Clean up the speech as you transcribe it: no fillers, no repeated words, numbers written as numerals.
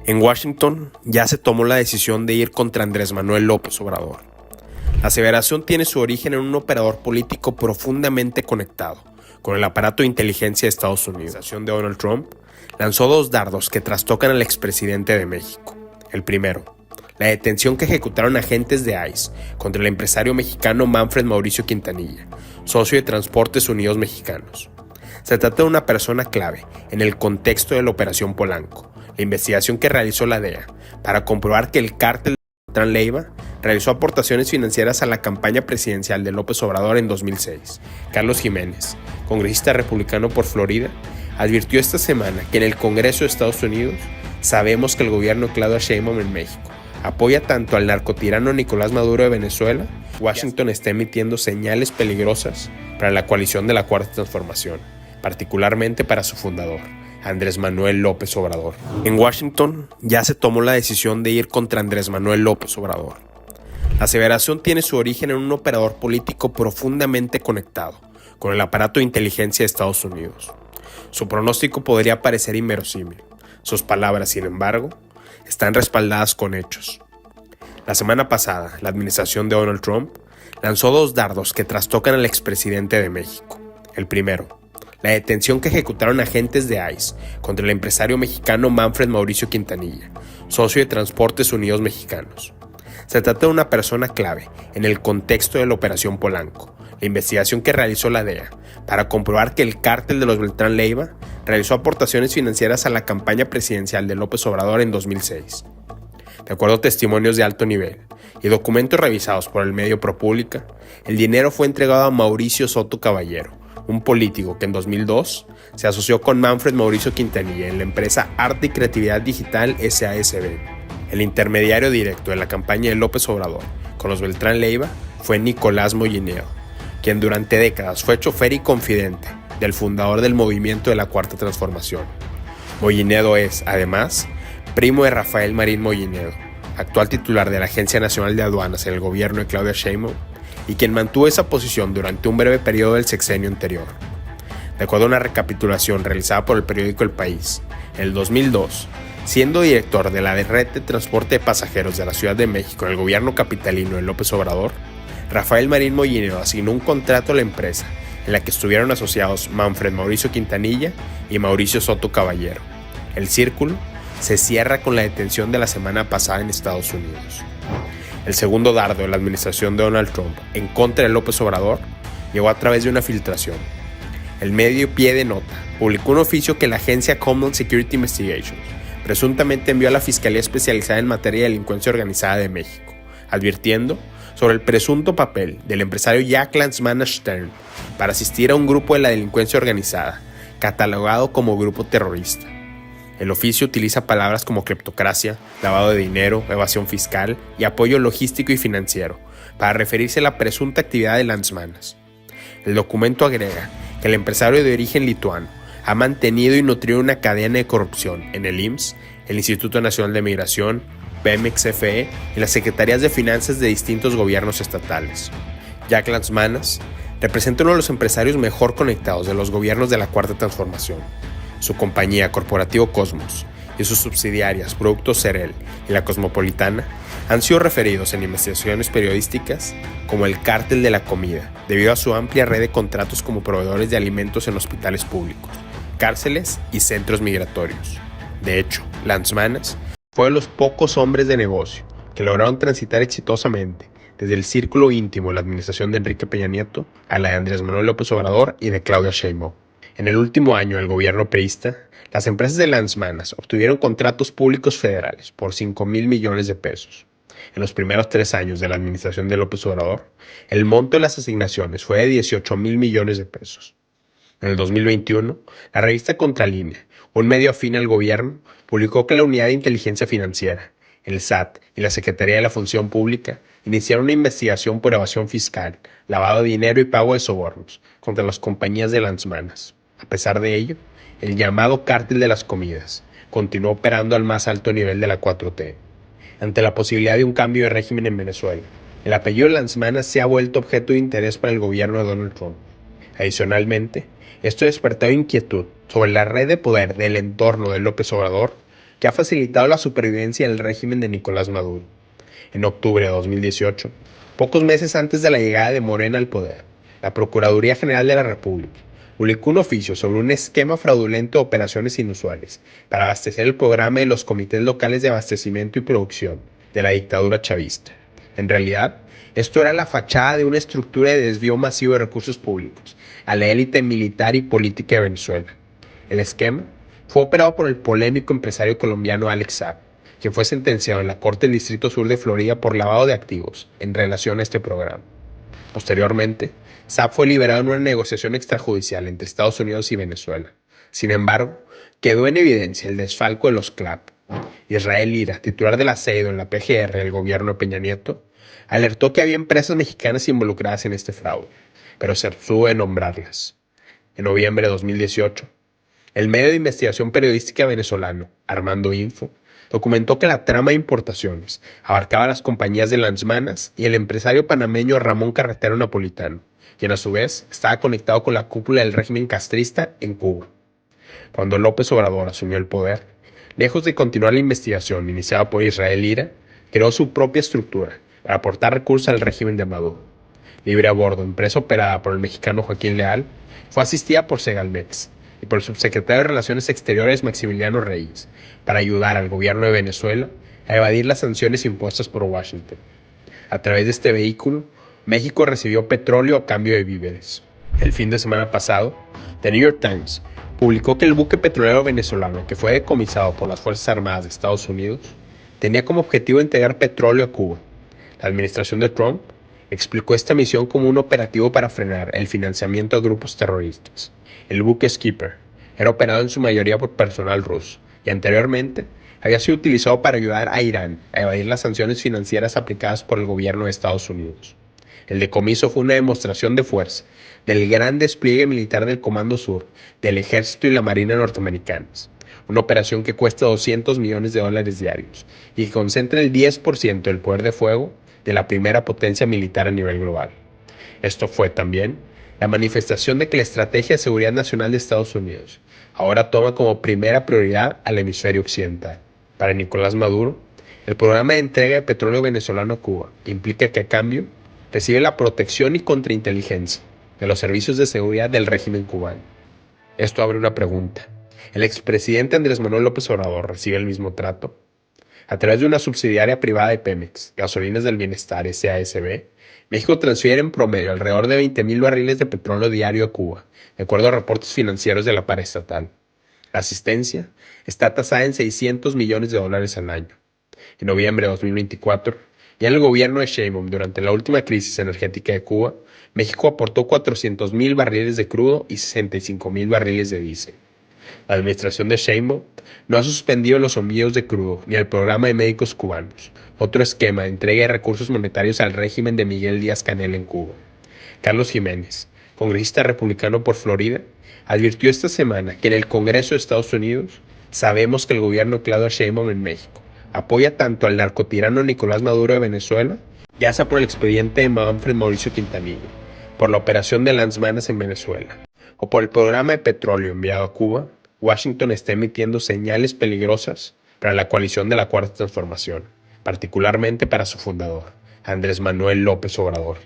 En Washington ya se tomó la decisión de ir contra Andrés Manuel López Obrador. La aseveración tiene su origen en un operador político profundamente conectado con el aparato de inteligencia de Estados Unidos. La administración de Donald Trump lanzó dos dardos que trastocan al expresidente de México. El primero, la detención que ejecutaron agentes de ICE contra el empresario mexicano Manfred Mauricio Quintanilla, socio de Transportes Unidos Mexicanos. Se trata de una persona clave en el contexto de la Operación Polanco, la investigación que realizó la DEA para comprobar que el cártel de Beltrán Leiva realizó aportaciones financieras a la campaña presidencial de López Obrador en 2006. Carlos Jiménez, congresista republicano por Florida, advirtió esta semana que en el Congreso de Estados Unidos sabemos que el gobierno de Claudia Sheinbaum en México apoya tanto al narcotirano Nicolás Maduro de Venezuela. Washington está emitiendo señales peligrosas para la coalición de la Cuarta Transformación, particularmente para su fundador, Andrés Manuel López Obrador. En Washington ya se tomó la decisión de ir contra Andrés Manuel López Obrador. La aseveración tiene su origen en un operador político profundamente conectado con el aparato de inteligencia de Estados Unidos. Su pronóstico podría parecer inverosímil. Sus palabras, sin embargo, están respaldadas con hechos. La semana pasada, la administración de Donald Trump lanzó dos dardos que trastocan al expresidente de México. El primero, la detención que ejecutaron agentes de ICE contra el empresario mexicano Manfred Mauricio Quintanilla, socio de Transportes Unidos Mexicanos. Se trata de una persona clave en el contexto de la Operación Polanco, la investigación que realizó la DEA para comprobar que el cártel de los Beltrán Leiva realizó aportaciones financieras a la campaña presidencial de López Obrador en 2006. De acuerdo a testimonios de alto nivel y documentos revisados por el medio ProPublica, el dinero fue entregado a Mauricio Soto Caballero, un político que en 2002 se asoció con Manfred Mauricio Quintanilla en la empresa Arte y Creatividad Digital SASB. El intermediario directo de la campaña de López Obrador con los Beltrán Leiva fue Nicolás Mollinedo, quien durante décadas fue chofer y confidente del fundador del movimiento de la Cuarta Transformación. Mollinedo es, además, primo de Rafael Marín Mollinedo, actual titular de la Agencia Nacional de Aduanas en el gobierno de Claudia Sheinbaum, y quien mantuvo esa posición durante un breve periodo del sexenio anterior. De acuerdo a una recapitulación realizada por el periódico El País, en el 2002, siendo director de la red de transporte de pasajeros de la Ciudad de México en el gobierno capitalino de López Obrador, Rafael Marín Mollinedo asignó un contrato a la empresa en la que estuvieron asociados Manfred Mauricio Quintanilla y Mauricio Soto Caballero. El círculo se cierra con la detención de la semana pasada en Estados Unidos. El segundo dardo de la administración de Donald Trump en contra de López Obrador llegó a través de una filtración. El medio Pie de Nota publicó un oficio que la agencia Homeland Security Investigations presuntamente envió a la Fiscalía Especializada en Materia de Delincuencia Organizada de México, advirtiendo sobre el presunto papel del empresario Jack Lanzmann Stern para asistir a un grupo de la delincuencia organizada, catalogado como grupo terrorista. El oficio utiliza palabras como cleptocracia, lavado de dinero, evasión fiscal y apoyo logístico y financiero para referirse a la presunta actividad de Lanzmannas. El documento agrega que el empresario de origen lituano ha mantenido y nutrido una cadena de corrupción en el IMSS, el Instituto Nacional de Migración, Pemex CFE y las secretarías de finanzas de distintos gobiernos estatales. Jack Lanzmannas representa uno de los empresarios mejor conectados de los gobiernos de la Cuarta Transformación. Su compañía Corporativo Cosmos y sus subsidiarias Productos Cerel y La Cosmopolitana han sido referidos en investigaciones periodísticas como el cártel de la comida, debido a su amplia red de contratos como proveedores de alimentos en hospitales públicos, cárceles y centros migratorios. De hecho, Lanzmannas fue de los pocos hombres de negocio que lograron transitar exitosamente desde el círculo íntimo de la administración de Enrique Peña Nieto a la de Andrés Manuel López Obrador y de Claudia Sheinbaum. En el último año del gobierno priista, las empresas de Lanzmannas obtuvieron contratos públicos federales por 5,000 millones de pesos. En los primeros 3 años de la administración de López Obrador, el monto de las asignaciones fue de 18,000 millones de pesos. En el 2021, la revista Contralínea, un medio afín al gobierno, publicó que la Unidad de Inteligencia Financiera, el SAT y la Secretaría de la Función Pública iniciaron una investigación por evasión fiscal, lavado de dinero y pago de sobornos contra las compañías de Lanzmannas. A pesar de ello, el llamado cártel de las comidas continuó operando al más alto nivel de la 4T. Ante la posibilidad de un cambio de régimen en Venezuela, el apellido Lanzmannas se ha vuelto objeto de interés para el gobierno de Donald Trump. Adicionalmente, esto ha despertado inquietud sobre la red de poder del entorno de López Obrador que ha facilitado la supervivencia del régimen de Nicolás Maduro. En octubre de 2018, pocos meses antes de la llegada de Morena al poder, la Procuraduría General de la República publicó un oficio sobre un esquema fraudulento de operaciones inusuales para abastecer el programa de los comités locales de abastecimiento y producción de la dictadura chavista. En realidad, esto era la fachada de una estructura de desvío masivo de recursos públicos a la élite militar y política de Venezuela. El esquema fue operado por el polémico empresario colombiano Alex Saab, que fue sentenciado en la Corte del Distrito Sur de Florida por lavado de activos en relación a este programa. Posteriormente, Saab fue liberado en una negociación extrajudicial entre Estados Unidos y Venezuela. Sin embargo, quedó en evidencia el desfalco de los CLAP. Israel Lira, titular del ASEIDO en la PGR del gobierno de Peña Nieto, alertó que había empresas mexicanas involucradas en este fraude, pero se abstuvo de nombrarlas. En noviembre de 2018, el medio de investigación periodística venezolano, Armando Info, documentó que la trama de importaciones abarcaba las compañías de Lanzmanas y el empresario panameño Ramón Carretero Napolitano, quien a su vez estaba conectado con la cúpula del régimen castrista en Cuba. Cuando López Obrador asumió el poder, lejos de continuar la investigación iniciada por Israel Lira, creó su propia estructura para aportar recursos al régimen de Maduro. Libre a Bordo, empresa operada por el mexicano Joaquín Leal, fue asistida por Segalmex y por el subsecretario de Relaciones Exteriores Maximiliano Reyes para ayudar al gobierno de Venezuela a evadir las sanciones impuestas por Washington. A través de este vehículo, México recibió petróleo a cambio de víveres. El fin de semana pasado, The New York Times publicó que el buque petrolero venezolano que fue decomisado por las Fuerzas Armadas de Estados Unidos tenía como objetivo entregar petróleo a Cuba. La administración de Trump explicó esta misión como un operativo para frenar el financiamiento a grupos terroristas. El buque Skipper era operado en su mayoría por personal ruso y anteriormente había sido utilizado para ayudar a Irán a evadir las sanciones financieras aplicadas por el gobierno de Estados Unidos. El decomiso fue una demostración de fuerza del gran despliegue militar del Comando Sur, del Ejército y la Marina norteamericanos, una operación que cuesta $200 millones diarios y que concentra el 10% del poder de fuego de la primera potencia militar a nivel global. Esto fue también la manifestación de que la Estrategia de Seguridad Nacional de Estados Unidos ahora toma como primera prioridad al hemisferio occidental. Para Nicolás Maduro, el programa de entrega de petróleo venezolano a Cuba implica que a cambio recibe la protección y contrainteligencia de los servicios de seguridad del régimen cubano. Esto abre una pregunta. ¿El expresidente Andrés Manuel López Obrador recibe el mismo trato? A través de una subsidiaria privada de Pemex, Gasolinas del Bienestar S.A.S.B., México transfiere en promedio alrededor de 20,000 barriles de petróleo diario a Cuba, de acuerdo a reportes financieros de la paraestatal. La asistencia está tasada en $600 millones al año. En noviembre de 2024, ya en el gobierno de Sheinbaum, durante la última crisis energética de Cuba, México aportó 400,000 barriles de crudo y 65,000 barriles de diésel. La administración de Sheinbaum no ha suspendido los envíos de crudo ni el programa de médicos cubanos, otro esquema de entrega de recursos monetarios al régimen de Miguel Díaz-Canel en Cuba. Carlos Jiménez, congresista republicano por Florida, advirtió esta semana que en el Congreso de Estados Unidos sabemos que el gobierno de Claudia Sheinbaum en México apoya tanto al narcotirano Nicolás Maduro de Venezuela, ya sea por el expediente de Manfred Mauricio Quintanilla, por la operación de Lanzmanas en Venezuela, o por el programa de petróleo enviado a Cuba. Washington está emitiendo señales peligrosas para la coalición de la Cuarta Transformación, particularmente para su fundador, Andrés Manuel López Obrador.